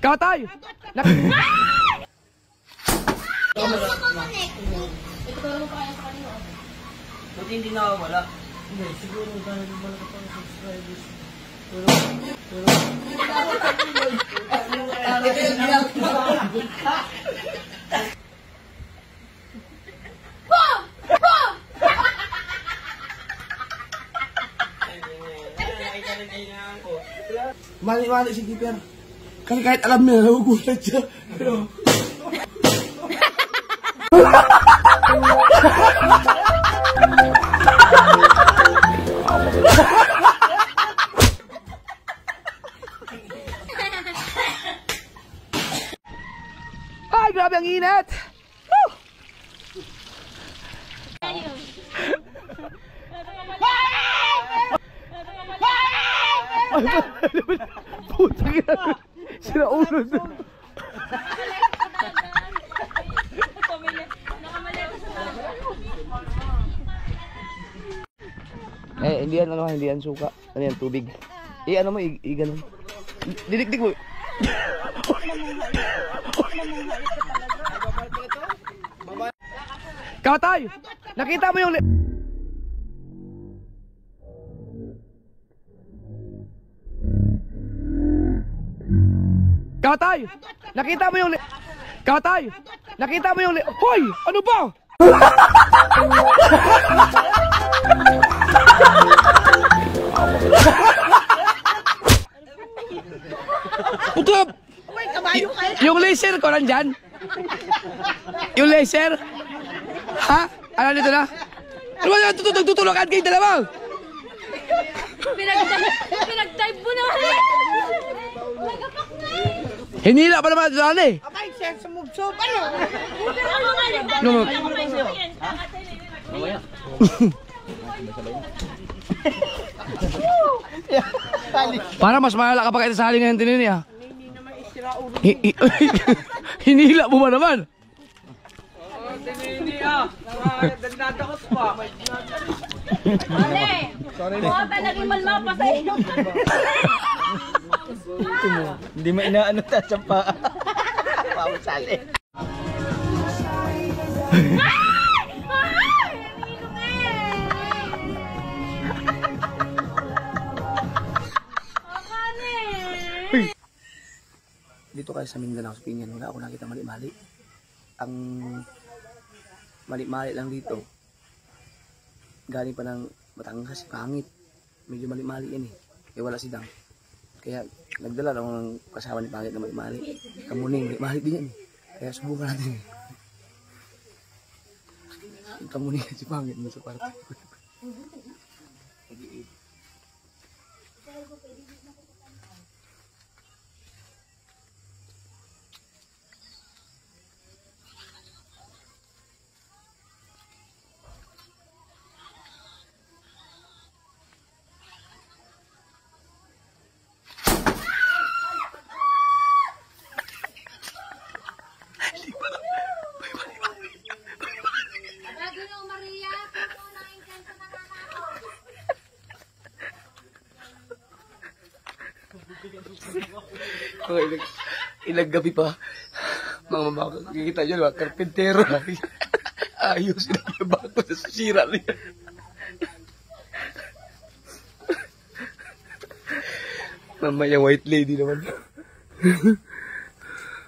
Katay! Buti hindi nakawala. Hindi, siguro dahil wala ka pang subscribers. Mali-mali si Keeper. Kasi kahit alam niya, nagugulat siya. Pero... Ay, grabe ang init! Woo! Putang ina. Sira ulo doon. Hindi yan ano, hindi yan suka. Ano yan, tubig. Ano mo, ganun. Dinikdik mo. Katay! Nakita mo yung... Katay! Nakita mo yung... Katay! Nakita mo yung... Hoy! Ano ba? Puto! Yung laser ko nandyan? Yung laser? Ha? Ano dito na? Ano ba tutulungan kayo dalawa? Pinag-type mo na ulit! Hinila pa naman ito na eh. Abay, siya sumubsob. Ano? Para mas malala kapag ito sa halin ngayon tinin niya. Hindi naman isira ulo. Hinila mo ba naman? Oo, tinini ah. Nagdadakot pa. Ale! Mukha ka naging malmapa sa iyo. Hindi mo inaano ta sa pa. Pausali. Dito kayo sa Mindanao, sa Pinyan, wala ako nakita mali-mali. Ang mali-mali lang dito, galing pa ng Batangas, pangit. Medyo mali-mali yan eh. Kaya wala si Dang. Kaya nagdala ako ng kasama ni Pangit na mali-mali. Kamuning, mali-mali din yan eh. Kaya subukan natin eh. Kamuning si Pangit mo sa party. Ilang gabi pa, mga mama, kikita nyo, mga karpentero. Ayos, sinababa ko sa sira niya. Mamaya white lady naman.